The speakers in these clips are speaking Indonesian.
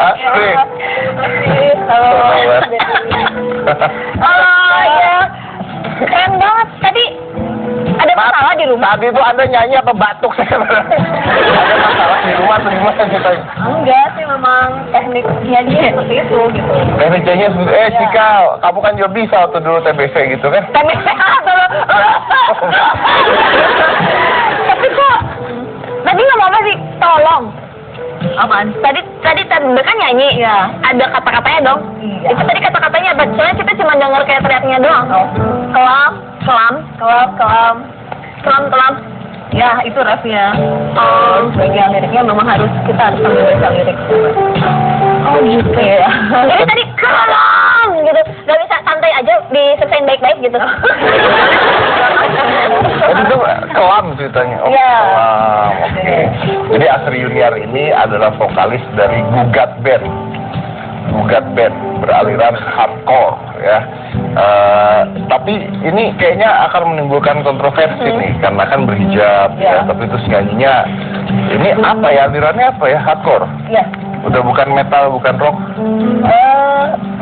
Asik. Halo. Oh ya, keren banget. Tadi ada masalah di rumah? Tadi itu Anda nyanyi apa batuk sebenarnya? Ada masalah di rumah atau gimana ceritanya? Enggak sih, memang teknik nyanyi seperti itu gitu. Teknik nyanyi Cika, kamu kan juga bisa waktu dulu TBC gitu kan? TBC tapi kok tadi ngomong apa sih? Tolong. Apaan? Tadi kan nyanyi ya. Ada kata-katanya dong. Iya. Itu tadi kata-katanya apa? Soalnya kita cuma denger kayak teriaknya doang. Oh. Kelam. Ya, itu refnya. Oh, bagian liriknya memang kita harus sambil baca lirik. Oh gitu ya. Jadi tadi kelam gitu. Gak bisa santai aja diselesaikan baik-baik gitu. Jadi itu kelam ceritanya. Oh, yeah. Kelam. Oke. Jadi Asri Yuniar ini adalah vokalis dari Gugat Band. Gugat Band beraliran hardcore ya. Tapi ini kayaknya akan menimbulkan kontroversi nih karena kan berhijab ya. Tapi terus nyanyinya ini apa ya, alirannya apa ya, hardcore? Iya. Udah bukan metal, bukan rock?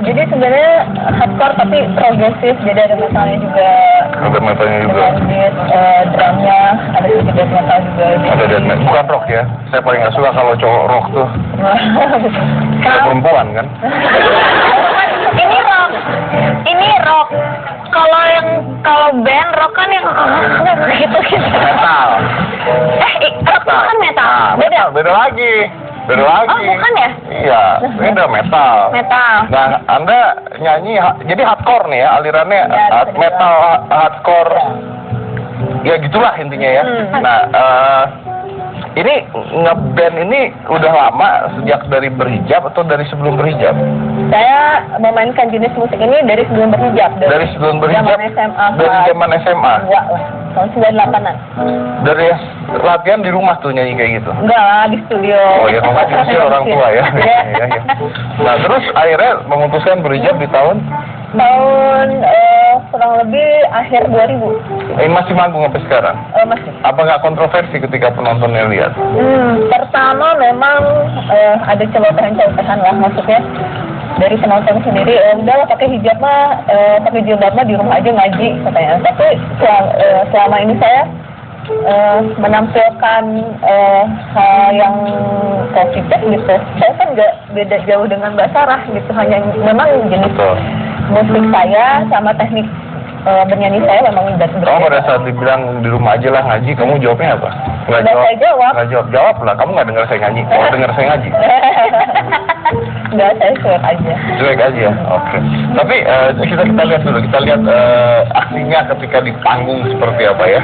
Jadi sebenarnya hardcore tapi progresif, jadi ada metalnya juga. Ada metalnya juga. Drumnya ada sedikit death metal juga. Ada death metal, bukan rock ya. Saya paling nggak suka kalau cowok rock tuh. Kayak perempuan kan? Ini rock. Kalau band rock kan yang gitu. Metal. Rock kan metal. Beda lagi. Oh, bukan ya? Iya, ini udah metal. Nah, Anda nyanyi, jadi hardcore nih ya, alirannya metal, hardcore. Ya gitulah intinya ya. Nah, ini ngeband ini udah lama, sejak dari berhijab atau dari sebelum berhijab? Saya memainkan jenis musik ini dari sebelum berhijab. Dari sebelum berhijab? Zaman SMA. Dari zaman SMA? Enggak lah, tahun 98-an. Dari latihan di rumah tuh nyanyi kayak gitu? Enggak lah, di studio. Oh ya, kalau nggak di orang tua ya. Ya. Nah, terus akhirnya memutuskan berhijab di tahun kurang lebih akhir 2000. Masih manggung sampai sekarang? Masih. Apa nggak kontroversi ketika penontonnya lihat? Pertama memang ada celotehan-celotehan lah, maksudnya dari penonton sendiri, udahlah pakai hijab mah, pakai jilbab mah di rumah aja ngaji katanya. Tapi selama ini saya menampilkan hal yang positif gitu. Saya kan nggak beda jauh dengan Mbak Sarah gitu, hanya memang jenis musik saya sama teknik bernyanyi saya memang berbeda. Kamu pada saat dibilang di rumah aja lah ngaji, kamu jawabnya apa? Nggak jawab. Nggak jawab. Jawab lah, kamu nggak dengar saya ngaji. Oh, dengar saya ngaji. Nggak, saya cuek aja. Cuek aja, oke. Tapi kita lihat dulu, kita lihat aksinya ketika di panggung seperti apa ya.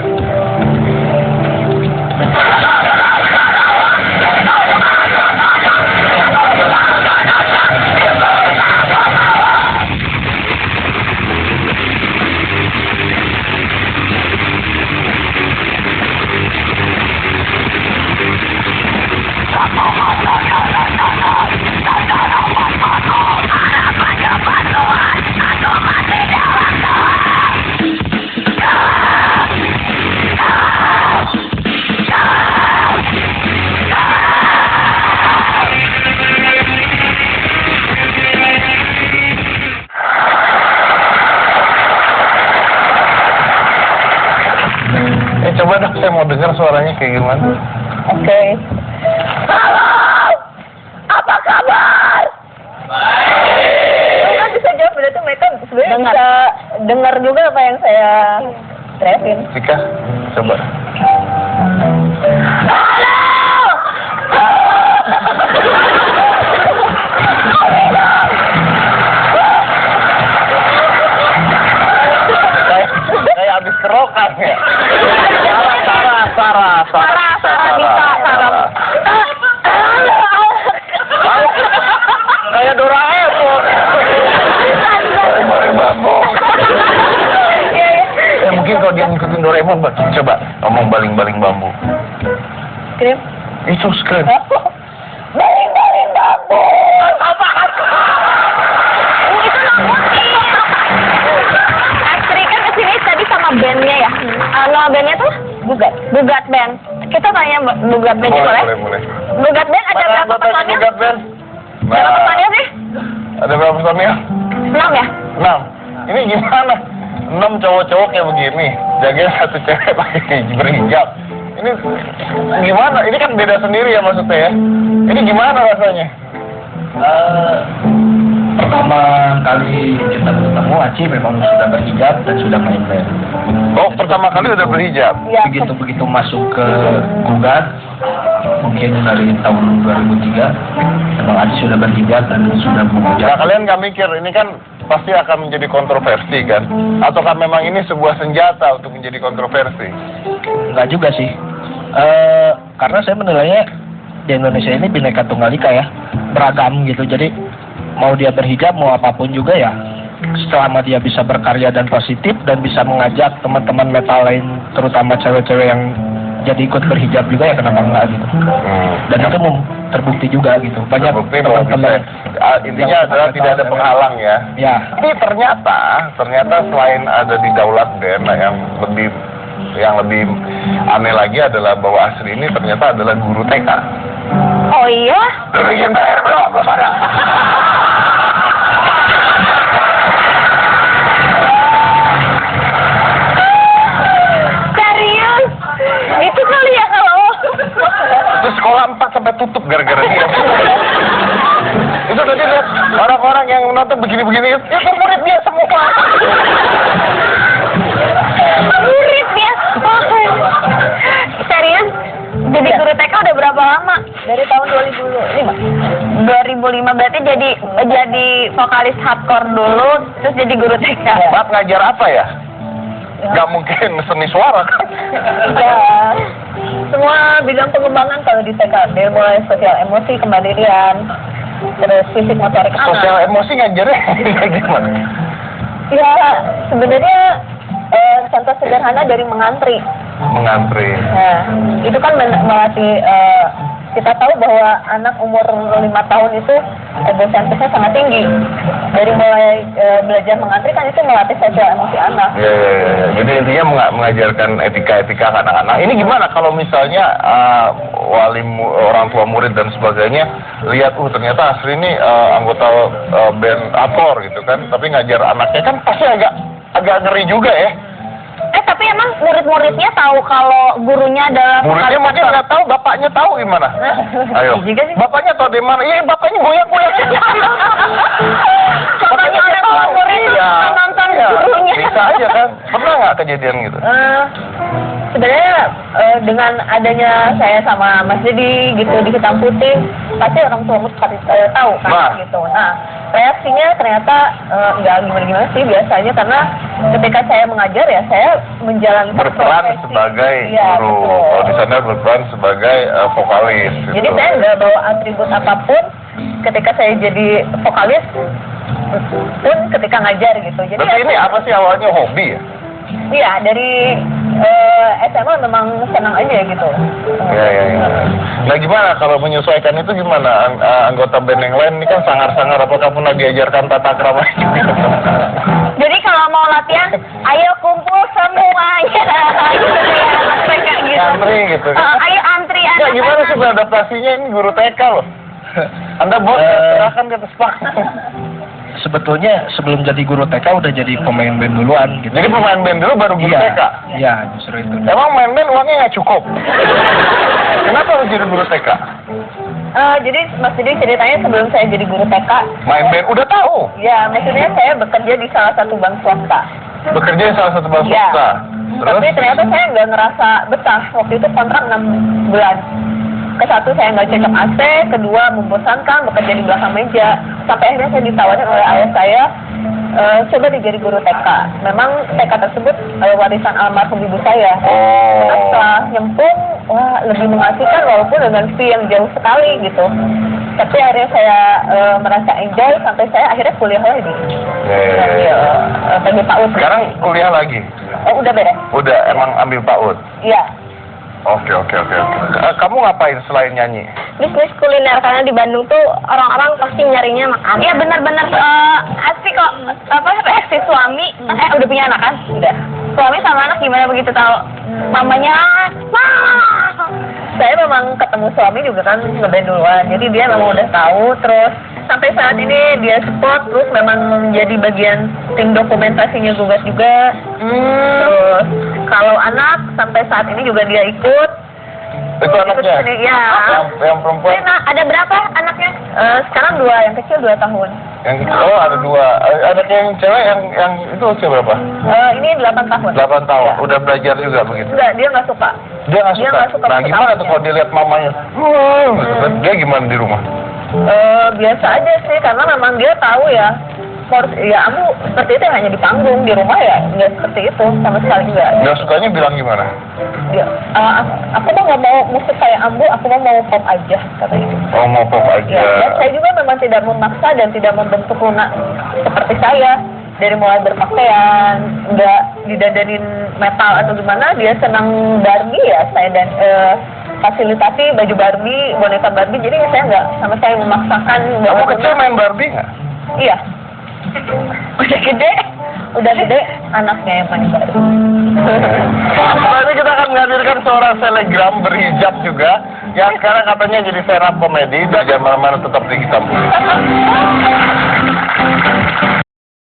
Coba dong, saya mau dengar suaranya kayak gimana. Oke. Halo, apa kabar? Baik. Mereka bisa jawab, berarti mereka sebenarnya bisa dengar juga apa yang saya teriakin. Cika, coba. Halo. Kayak habis kerokan ya. Sarah bisa. Kayak Doraemon. Bambu. Ya mungkin kalau dia ngikutin Doraemon, coba ngomong baling-baling bambu. Skrip. Itu skrip. Baling-baling bambu. Apaan? Itu Astri kan kesini tadi sama bandnya ya. Nama bandnya tuh Gugat Band. Kita tanya Gugat Band boleh? Boleh. Gugat Band ada berapa personil? Gugat Band. Berapa personil sih? Ada berapa personil? 6 ya? 6. Ini gimana? 6 cowok-cowok kayak begini, jagain satu cewek pakai berhijab. Ini gimana? Ini kan beda sendiri ya maksudnya ya. Ini gimana rasanya? Pertama kali kita bertemu, Aci memang sudah berhijab dan sudah main band. Oh, pertama kali udah berhijab? Iya. Begitu masuk ke Gugat, mungkin dari tahun 2003, memang Aci sudah berhijab dan sudah mengucap. Nah, kalian nggak mikir ini kan pasti akan menjadi kontroversi kan? Ataukah memang ini sebuah senjata untuk menjadi kontroversi? Enggak juga sih, karena saya menilainya di Indonesia ini Bhinneka Tunggal Ika ya, beragam gitu. Jadi mau dia berhijab mau apapun juga ya, selama dia bisa berkarya dan positif dan bisa mengajak teman-teman metal lain, terutama cewek-cewek yang jadi ikut berhijab juga ya, kenapa enggak gitu. Dan itu terbukti juga gitu. Banyak Terbukti bahwa teman-teman. intinya adalah tidak ada penghalang ya. Ya, Tapi ternyata selain ada di Daulat Band, nah, yang lebih aneh lagi adalah bahwa Asri ini ternyata adalah guru TK. Oh iya? Bikin PR belum ada. Serius? Itu kali ya kalau... Itu sekolah 4 sampai tutup gara-gara dia. Itu tadi lihat orang-orang yang nonton begini-begini, itu murid dia semua. Murid ya? Serius? Jadi guru TK udah berapa lama? Dari tahun 2005. 2005 berarti jadi vokalis hardcore dulu, terus jadi guru TK. Bapak ngajar apa ya? Gak mungkin seni suara kan? Ya, semua bidang pengembangan kalau di TKB, mulai sosial emosi, kemandirian, terus fisik motorik anak. Sosial emosi ngajarnya gimana? Ya, sebenarnya contoh sederhana dari mengantri. Mengantri. Nah, itu kan melatih, kita tahu bahwa anak umur 5 tahun itu egosentrisnya sangat tinggi. Dari mulai belajar mengantri kan itu melatih sosial emosi anak. Ya. Jadi intinya mengajarkan etika-etika ke anak-anak. Ini gimana kalau misalnya orang tua murid dan sebagainya lihat, ternyata Asri ini anggota band aktor gitu kan, tapi ngajar anaknya kan pasti agak ngeri juga ya. Tapi emang murid-muridnya tahu kalau gurunya adalah Muridnya mungkin nggak tahu, bapaknya tahu gimana? Ayo. Juga sih. Bapaknya tahu di mana? Iya, bapaknya goyang-goyang. Contohnya orang tua murid Iya. nonton Iya. gurunya. Bisa aja kan? Pernah nggak kejadian gitu? Sebenarnya dengan adanya saya sama Mas Dedi gitu di Hitam Putih, pasti orang tua murid tahu kan Nah. gitu. Nah, reaksinya ternyata nggak gimana-gimana sih biasanya, karena ketika saya mengajar ya saya menjalankan Berperan profesi. sebagai Iya, guru. betul. Kalau di sana berperan sebagai vokalis. Jadi gitu. saya nggak bawa atribut apapun ketika saya jadi vokalis pun ketika ngajar gitu. Jadi Tapi ini apa sih awalnya hobi ya? Iya, dari SMA memang senang aja gitu. Ya. Nah gimana kalau menyesuaikan itu gimana? Anggota band yang lain ini kan sangar-sangar, apakah pernah diajarkan tata krama? Jadi kalau mau latihan, ayo kumpul semuanya. Gitu ya, mereka gitu. Antri gitu. Ayo antri Ya anak-anak. gimana sih beradaptasinya, ini guru TK loh. Anda bos, serahkan ke atas Pak. sebetulnya sebelum jadi guru TK udah jadi pemain band duluan gitu. Jadi pemain band dulu baru guru TK? Iya, justru itu. Emang main band uangnya nggak cukup? Kenapa harus jadi guru TK? Jadi Mas Didi ceritanya sebelum saya jadi guru TK, Main band udah tahu? ya maksudnya saya bekerja di salah satu bank swasta. Bekerja di salah satu bank Iya. swasta. Tapi ternyata saya nggak ngerasa betah. Waktu itu kontrak 6 bulan. Ke-1 saya nggak cocok AC, kedua membosankan, bekerja di belakang meja. Sampai akhirnya saya ditawarin oleh ayah saya, coba jadi guru TK. Memang TK tersebut warisan almarhum ibu saya. Nah, setelah nyemplung, wah lebih mengasihkan walaupun dengan fee yang jauh sekali gitu. Tapi akhirnya saya merasa enjoy sampai saya akhirnya kuliah lagi. Bagi PAUD. Sekarang kuliah lagi? Oh, udah beres? Udah, emang ambil PAUD? Iya. Oke. Kamu ngapain selain nyanyi? Bisnis kuliner, karena di Bandung tuh orang-orang pasti nyarinya makan. Iya benar-benar asik kok. Reaksi suami, udah punya anak kan? Udah. Suami sama anak gimana begitu tahu mamanya? Saya memang ketemu suami juga kan ngeband duluan, jadi dia memang udah tahu. Terus sampai saat ini dia support, terus memang menjadi bagian tim dokumentasinya Gugat juga. Terus kalau anak sampai saat ini juga dia ikut. Itu anaknya? Sini, ya. Yang perempuan? Nah, ada berapa anaknya? Sekarang 2, yang kecil 2 tahun. Yang kecil, oh ada 2. Anak yang cewek yang itu usia berapa? Ini 8 tahun. 8 tahun, Ya. udah belajar juga begitu? Enggak, dia nggak suka. Dia nggak Dia suka? nggak suka Nah musik gimana tuh alatnya. kalau dilihat mamanya? Gitu kan. Dia gimana di rumah? Biasa aja sih, karena memang dia tahu ya. Ya Ambu seperti itu hanya di panggung, di rumah ya nggak seperti itu sama sekali enggak. Dia sukanya bilang gimana? Dia, aku mah nggak mau musik kayak Ambu, aku mau pop aja katanya. Oh mau pop aja. Ya, dan saya juga memang tidak memaksa dan tidak membentuk Luna seperti saya. Dari mulai berpakaian, nggak didandanin metal atau gimana, dia senang Barbie ya, saya dan fasilitasi baju Barbie, boneka Barbie, jadi saya nggak sama saya memaksakan. Kamu kecil main Barbie nggak? Iya. Udah gede, anaknya yang main Barbie. Setelah ini kita akan menghadirkan seorang selegram berhijab juga, yang sekarang katanya jadi stand up komedi, dan jangan mana-mana tetap di Kita.